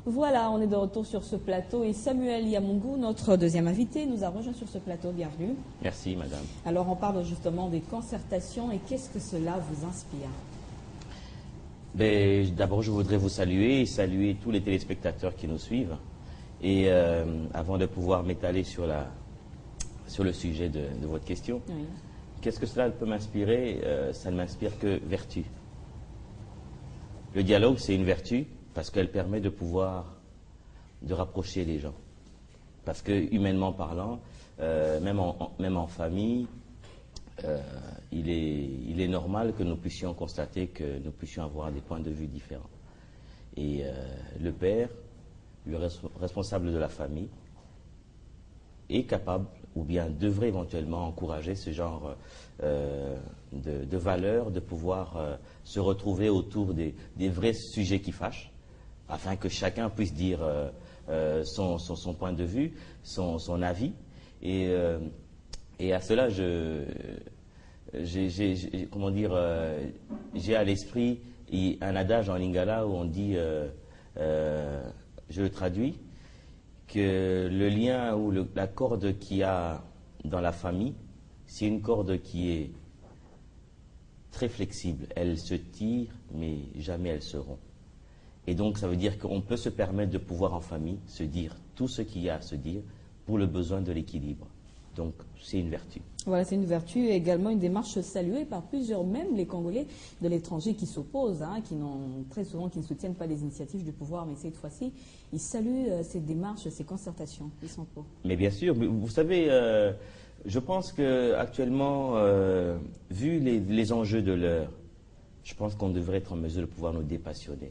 Voilà, on est de retour sur ce plateau et Samuel Yamungu, notre deuxième invité, nous a rejoint sur ce plateau. Bienvenue. Merci, madame. Alors, on parle justement des concertations et qu'est-ce que cela vous inspire? D'abord, je voudrais vous saluer et saluer tous les téléspectateurs qui nous suivent. Et avant de pouvoir m'étaler sur le sujet de votre question, Oui. qu'est-ce que cela peut m'inspirer? Ça ne m'inspire que vertu. Le dialogue, c'est une vertu parce qu'elle permet de rapprocher les gens. Parce que, humainement parlant, même en famille, il est normal que nous puissions constater que nous puissions avoir des points de vue différents. Et le père, le responsable de la famille, est capable ou bien devrait éventuellement encourager ce genre de valeurs, de pouvoir se retrouver autour des vrais sujets qui fâchent, afin que chacun puisse dire son point de vue, son avis. Et à cela, j'ai à l'esprit un adage en lingala où on dit, je le traduis, que le lien ou la corde qu'il y a dans la famille, c'est une corde qui est très flexible. Elle se tire, mais jamais elle se rompt. Et donc, ça veut dire qu'on peut se permettre de pouvoir en famille se dire tout ce qu'il y a à se dire pour le besoin de l'équilibre. Donc, c'est une vertu. Voilà, c'est une vertu et également une démarche saluée par plusieurs, même les Congolais de l'étranger qui s'opposent, qui ne soutiennent pas les initiatives du pouvoir, mais cette fois-ci, ils saluent ces démarches, ces concertations. Ils sont pour. Mais bien sûr, vous savez, je pense qu'actuellement, vu les enjeux de l'heure, je pense qu'on devrait être en mesure de pouvoir nous dépassionner.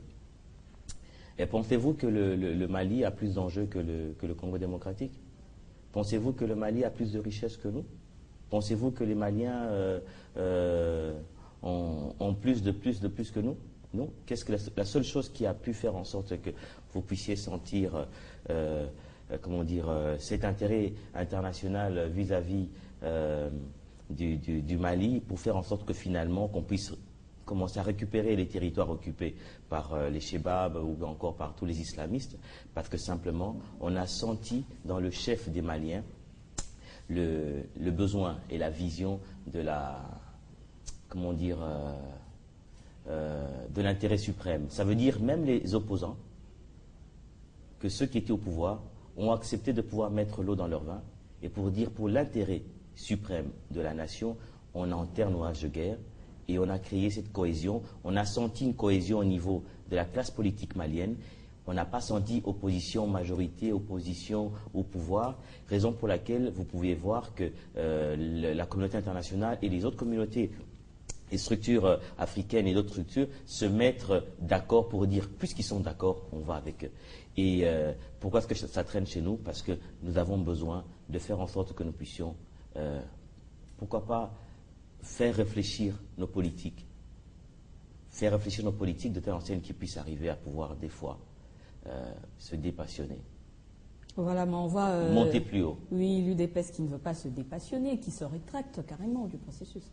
Et pensez-vous que le Mali a plus d'enjeux que le Congo démocratique? Pensez-vous que le Mali a plus de richesses que nous? Pensez-vous que les Maliens ont plus que nous? Non. Qu'est-ce que la seule chose qui a pu faire en sorte que vous puissiez sentir, cet intérêt international vis-à-vis du Mali pour faire en sorte que finalement qu'on puisse commencer à récupérer les territoires occupés par les Chebabs ou encore par tous les islamistes, parce que simplement on a senti dans le chef des Maliens le besoin et la vision de de l'intérêt suprême. Ça veut dire même les opposants, que ceux qui étaient au pouvoir ont accepté de pouvoir mettre l'eau dans leur vin et pour dire pour l'intérêt suprême de la nation, on enterre nos haches de guerre et on a créé cette cohésion. On a senti une cohésion au niveau de la classe politique malienne. On n'a pas senti opposition majorité, opposition au pouvoir, raison pour laquelle vous pouvez voir que la communauté internationale et les autres communautés, les structures africaines et d'autres structures se mettre d'accord pour dire, puisqu'ils sont d'accord, on va avec eux. Et pourquoi est-ce que ça traîne chez nous? Parce que nous avons besoin de faire en sorte que nous puissions, pourquoi pas, faire réfléchir nos politiques. Faire réfléchir nos politiques de telle enseigne qu'ils puissent arriver à pouvoir, des fois, se dépassionner. Voilà, mais on va monter plus haut. Oui, l'UDPS qui ne veut pas se dépassionner, qui se rétracte carrément du processus.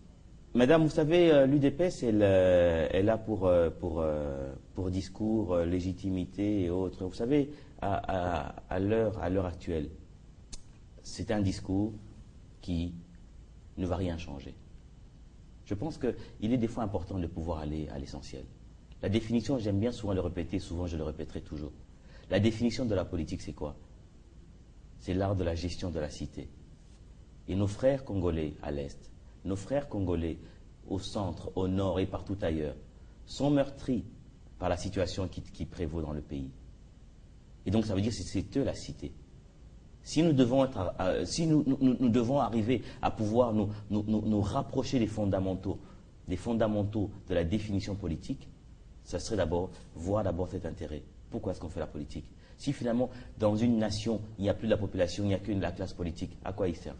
Madame, vous savez, l'UDPS, elle a pour discours, légitimité et autres. Vous savez, à l'heure actuelle, c'est un discours qui ne va rien changer. Je pense qu'il est des fois important de pouvoir aller à l'essentiel. La définition, j'aime bien souvent le répéter, souvent je le répéterai toujours. La définition de la politique, c'est quoi? C'est l'art de la gestion de la cité. Et nos frères congolais à l'Est, nos frères congolais au centre, au nord et partout ailleurs, sont meurtris par la situation qui prévaut dans le pays. Et donc ça veut dire que c'est eux la cité. Si nous devons arriver à pouvoir nous rapprocher des fondamentaux de la définition politique, ça serait voir d'abord cet intérêt. Pourquoi est-ce qu'on fait la politique? Si finalement, dans une nation, il n'y a plus de la population, il n'y a que la classe politique, à quoi ils servent?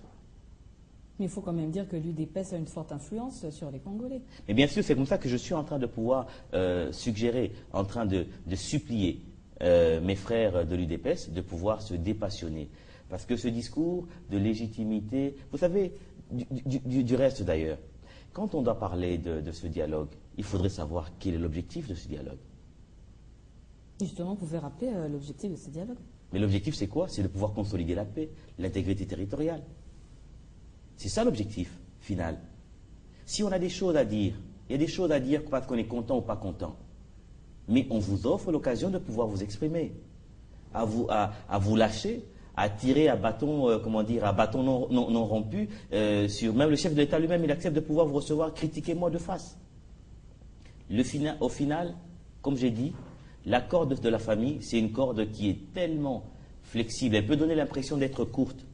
Mais il faut quand même dire que l'UDPS a une forte influence sur les Congolais. Mais bien sûr, c'est comme ça que je suis en train de pouvoir suggérer, en train de supplier mes frères de l'UDPS de pouvoir se dépassionner. Parce que ce discours de légitimité, vous savez, du reste d'ailleurs, quand on doit parler de ce dialogue, il faudrait savoir quel est l'objectif de ce dialogue. Justement, vous pouvez rappeler l'objectif de ce dialogue. Mais l'objectif, c'est quoi? C'est de pouvoir consolider la paix, l'intégrité territoriale. C'est ça l'objectif final. Si on a des choses à dire, il y a des choses à dire parce qu'on est content ou pas content. Mais on vous offre l'occasion de pouvoir vous exprimer, à vous lâcher, à tirer à bâton, à bâton non rompu, sur même le chef de l'État lui-même, il accepte de pouvoir vous recevoir, critiquez-moi de face. Au final, comme j'ai dit, la corde de la famille, c'est une corde qui est tellement flexible, elle peut donner l'impression d'être courte,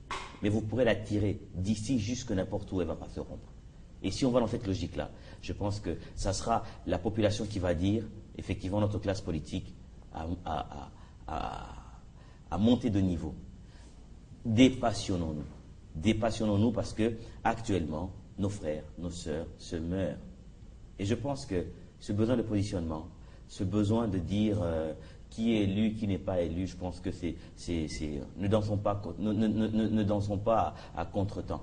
mais vous pourrez la tirer d'ici jusque n'importe où, elle ne va pas se rompre. Et si on va dans cette logique-là, je pense que ça sera la population qui va dire, effectivement, notre classe politique à monter de niveau. Dépassionnons-nous. Dépassionnons-nous parce que, actuellement, nos frères, nos sœurs se meurent. Et je pense que ce besoin de positionnement, ce besoin de dire qui est élu, qui n'est pas élu, je pense que ne dansons pas à contretemps.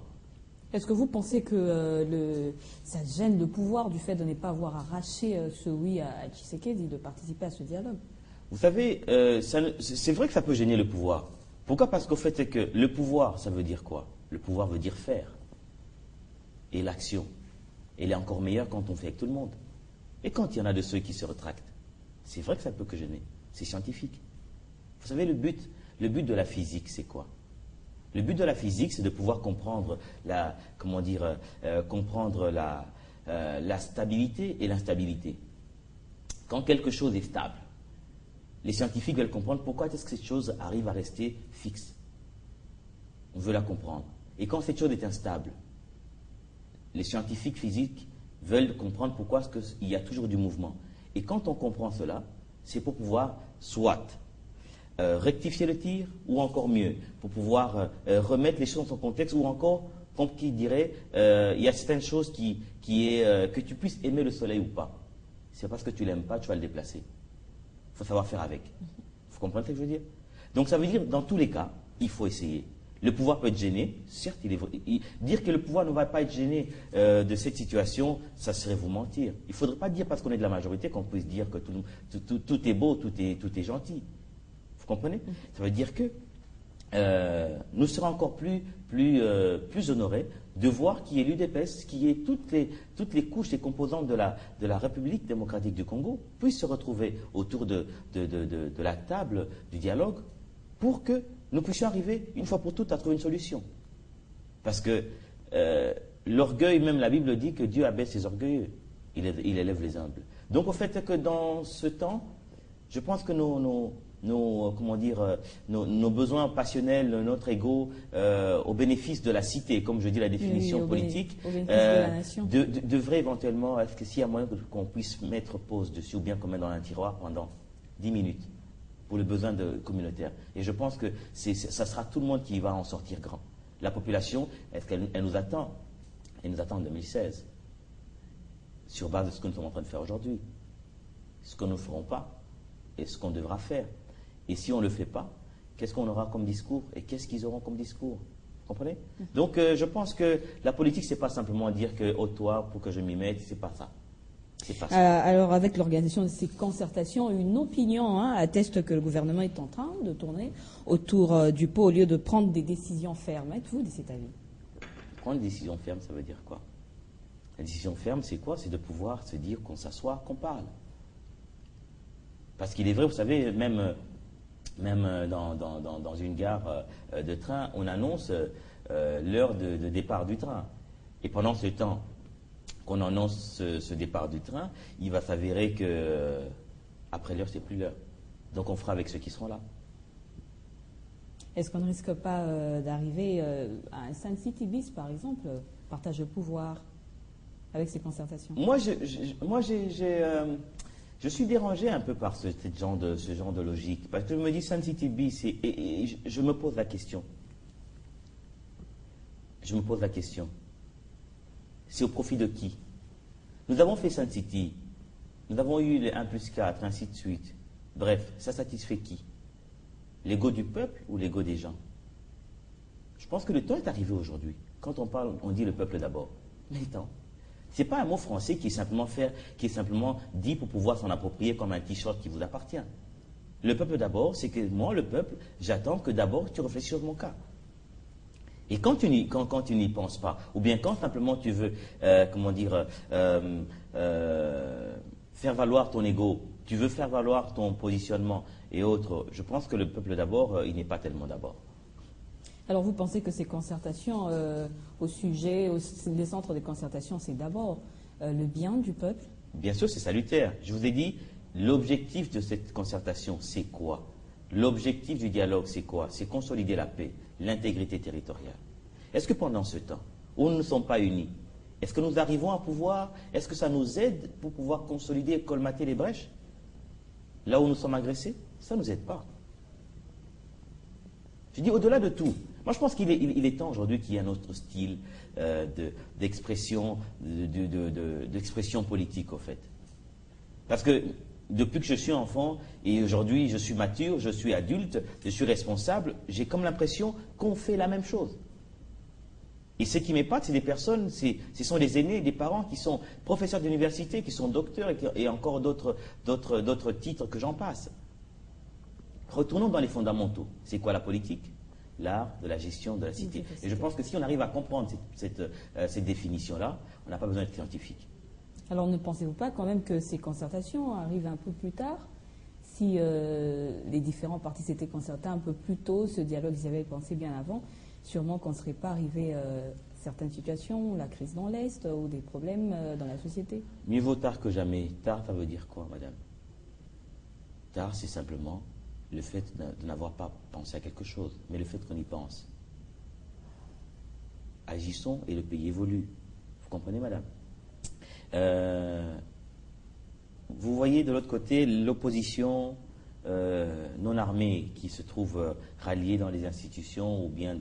Est-ce que vous pensez que ça gêne le pouvoir du fait de ne pas avoir arraché ce oui à Tshisekedi de participer à ce dialogue? Vous savez, c'est vrai que ça peut gêner le pouvoir. Pourquoi? Parce qu'au fait, c'est que le pouvoir, ça veut dire quoi? Le pouvoir veut dire faire. Et l'action, elle est encore meilleure quand on fait avec tout le monde. Et quand il y en a de ceux qui se rétractent, c'est vrai que ça peut que gêner. C'est scientifique. Vous savez, le but de la physique, c'est quoi? Le but de la physique, c'est de pouvoir comprendre la stabilité et l'instabilité. Quand quelque chose est stable, les scientifiques veulent comprendre pourquoi est-ce que cette chose arrive à rester fixe. On veut la comprendre. Et quand cette chose est instable, les scientifiques physiques veulent comprendre pourquoi est-ce qu'il y a toujours du mouvement. Et quand on comprend cela, c'est pour pouvoir soit rectifier le tir, ou encore mieux, pour pouvoir remettre les choses dans son contexte, ou encore, comme qui dirait, il y a certaines choses que tu puisses aimer le soleil ou pas. C'est parce que tu l'aimes pas, tu vas le déplacer. Il faut savoir faire avec. Vous comprenez ce que je veux dire? Donc ça veut dire, dans tous les cas, il faut essayer. Le pouvoir peut être gêné, certes, dire que le pouvoir ne va pas être gêné de cette situation, ça serait vous mentir. Il ne faudrait pas dire parce qu'on est de la majorité qu'on puisse dire que tout est beau, tout est gentil. Vous comprenez? Ça veut dire que nous serons encore plus honorés de voir qu'il y ait l'UDPS, qu'il y ait toutes les couches et composantes de la République démocratique du Congo puissent se retrouver autour de la table du dialogue pour que nous puissions arriver, une fois pour toutes, à trouver une solution. Parce que l'orgueil, même la Bible dit que Dieu abaisse les orgueilleux, il élève les humbles. Donc au fait que dans ce temps, je pense que nos besoins passionnels, notre ego, au bénéfice de la cité, comme je dis la définition politique, devrait éventuellement, est-ce que s'il y a moyen qu'on puisse mettre pause dessus, ou bien qu'on mette dans un tiroir pendant 10 minutes, pour le besoin communautaire. Et je pense que ça sera tout le monde qui va en sortir grand. La population, est-ce qu'elle nous attend? Elle nous attend en 2016, sur base de ce que nous sommes en train de faire aujourd'hui. Ce que nous ne ferons pas, et ce qu'on devra faire. Et si on ne le fait pas, qu'est-ce qu'on aura comme discours? Et qu'est-ce qu'ils auront comme discours? Vous comprenez? Donc je pense que la politique, c'est pas simplement dire que toi pour que je m'y mette, c'est pas ça. Alors, avec l'organisation de ces concertations, une opinion atteste que le gouvernement est en train de tourner autour du pot au lieu de prendre des décisions fermes. Êtes-vous de cet avis? Prendre des décisions fermes, ça veut dire quoi? La décision ferme, c'est quoi? C'est de pouvoir se dire qu'on s'assoit, qu'on parle. Parce qu'il est vrai, vous savez, même dans une gare de train, on annonce l'heure de départ du train. Et pendant ce temps qu'on annonce ce départ du train, il va s'avérer que après l'heure, c'est plus l'heure. Donc on fera avec ceux qui seront là. Est-ce qu'on ne risque pas d'arriver à un Sun City bis, par exemple, partage de pouvoir avec ces concertations? Moi, je suis dérangé un peu par ce genre de logique. Parce que je me dis Sun City bis et je me pose la question. C'est au profit de qui? Nous avons fait Sun City, nous avons eu les 1+4, ainsi de suite. Bref, ça satisfait qui? L'ego du peuple ou l'ego des gens? Je pense que le temps est arrivé aujourd'hui. Quand on parle, on dit le peuple d'abord. Mais le temps. Ce n'est pas un mot français qui est simplement dit pour pouvoir s'en approprier comme un t-shirt qui vous appartient. Le peuple d'abord, c'est que moi, le peuple, j'attends que d'abord tu réfléchisses sur mon cas. Et quand tu n'y penses pas, ou bien quand simplement tu veux, faire valoir ton ego, tu veux faire valoir ton positionnement et autres, je pense que le peuple d'abord, il n'est pas tellement d'abord. Alors vous pensez que ces concertations au sujet, les centres de concertation, c'est d'abord le bien du peuple? Bien sûr, c'est salutaire. Je vous ai dit, l'objectif de cette concertation, c'est quoi? L'objectif du dialogue, c'est quoi? C'est consolider la paix, l'intégrité territoriale. Est-ce que pendant ce temps, où nous ne sommes pas unis, est-ce que nous arrivons à pouvoir, est-ce que ça nous aide pour pouvoir consolider et colmater les brèches? Là où nous sommes agressés, ça ne nous aide pas. Je dis au-delà de tout. Moi, je pense qu'il est temps aujourd'hui qu'il y ait un autre style d'expression politique, au fait. Parce que depuis que je suis enfant, et aujourd'hui je suis mature, je suis adulte, je suis responsable, j'ai comme l'impression qu'on fait la même chose. Et ce qui m'épate, c'est des personnes, ce sont des aînés, des parents qui sont professeurs d'université, qui sont docteurs et encore d'autres titres que j'en passe. Retournons dans les fondamentaux. C'est quoi la politique? L'art de la gestion de la cité. Et je pense que si on arrive à comprendre cette définition-là, on n'a pas besoin d'être scientifique. Alors ne pensez-vous pas quand même que ces concertations arrivent un peu plus tard? Si les différents partis s'étaient concertés un peu plus tôt, ce dialogue, ils avaient pensé bien avant, sûrement qu'on ne serait pas arrivé à certaines situations, la crise dans l'Est ou des problèmes dans la société. Mieux vaut tard que jamais. Tard, ça veut dire quoi, madame? Tard, c'est simplement le fait de n'avoir pas pensé à quelque chose, mais le fait qu'on y pense. Agissons et le pays évolue. Vous comprenez, madame? Vous voyez de l'autre côté l'opposition non armée qui se trouve ralliée dans les institutions ou bien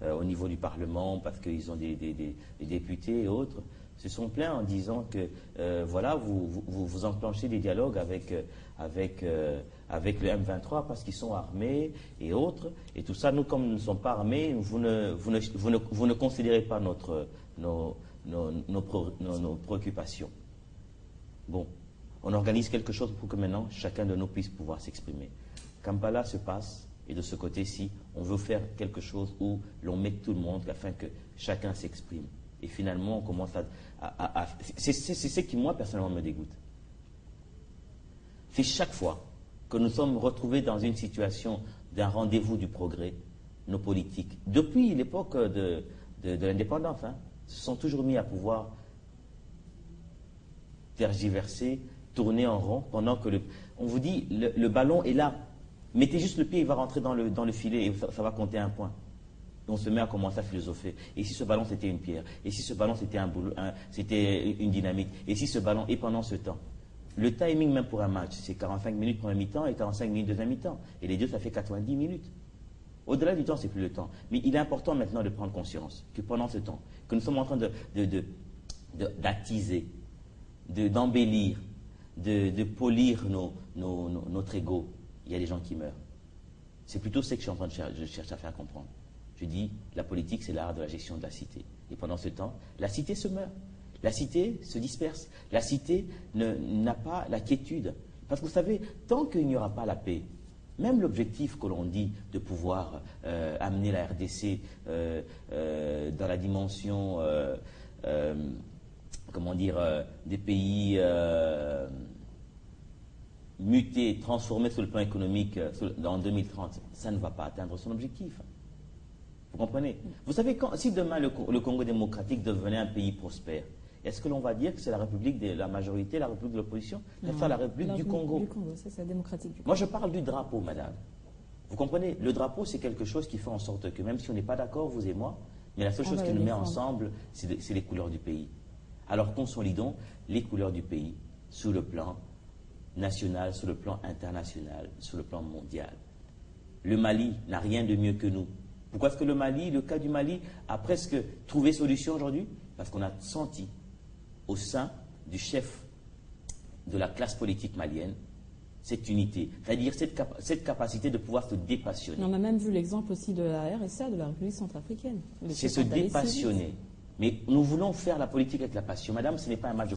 au niveau du Parlement parce qu'ils ont des députés et autres, se sont plaints en disant que voilà, vous enclenchez des dialogues avec le M23 parce qu'ils sont armés et autres. Et tout ça, nous, comme nous ne sommes pas armés, vous ne considérez pas nos préoccupations. Bon, on organise quelque chose pour que maintenant, chacun de nous puisse pouvoir s'exprimer. Kampala se passe, et de ce côté-ci, on veut faire quelque chose où l'on met tout le monde afin que chacun s'exprime. Et finalement, on commence c'est ce qui, moi, personnellement, me dégoûte. C'est chaque fois que nous sommes retrouvés dans une situation d'un rendez-vous du progrès, nos politiques, depuis l'époque de l'indépendance, se sont toujours mis à pouvoir tergiverser, tourner en rond, pendant que on vous dit, le ballon est là. Mettez juste le pied, il va rentrer dans le filet et ça va compter un point. Et on se met à commencer à philosopher. Et si ce ballon c'était une pierre? Et si ce ballon c'était c'était une dynamite? Et si ce ballon, et pendant ce temps, le timing même pour un match, c'est 45 minutes pour un mi-temps et 45 minutes deuxième mi-temps. Et les deux, ça fait 90 minutes. Au-delà du temps, c'est plus le temps. Mais il est important maintenant de prendre conscience que pendant ce temps, que nous sommes en train d'attiser, d'embellir, de polir notre ego, il y a des gens qui meurent. C'est plutôt ce que je suis en train de chercher à faire comprendre. Je dis, la politique, c'est l'art de la gestion de la cité. Et pendant ce temps, la cité se meurt. La cité se disperse. La cité n'a pas la quiétude. Parce que vous savez, tant qu'il n'y aura pas la paix, même l'objectif que l'on dit de pouvoir amener la RDC dans la dimension, des pays mutés, transformés sur le plan économique en 2030, ça ne va pas atteindre son objectif. Vous comprenez? Vous savez, si demain le Congo démocratique devenait un pays prospère, est-ce que l'on va dire que c'est la République de la majorité, la République de l'opposition? C'est la République du Congo. Du Congo, c'est la démocratique du Congo. Moi, je parle du drapeau, madame. Vous comprenez? Le drapeau, c'est quelque chose qui fait en sorte que, même si on n'est pas d'accord, vous et moi, mais la seule chose qui nous met ensemble, c'est les couleurs du pays. Alors, consolidons les couleurs du pays sur le plan national, sur le plan international, sur le plan mondial. Le Mali n'a rien de mieux que nous. Pourquoi est-ce que le cas du Mali, a presque trouvé solution aujourd'hui? Parce qu'on a senti au sein du chef de la classe politique malienne cette unité, c'est-à-dire cette capacité de pouvoir se dépassionner. On a même vu l'exemple aussi de la RSA, de la République centrafricaine. C'est se dépassionner. Mais nous voulons faire la politique avec la passion. Madame, ce n'est pas un match de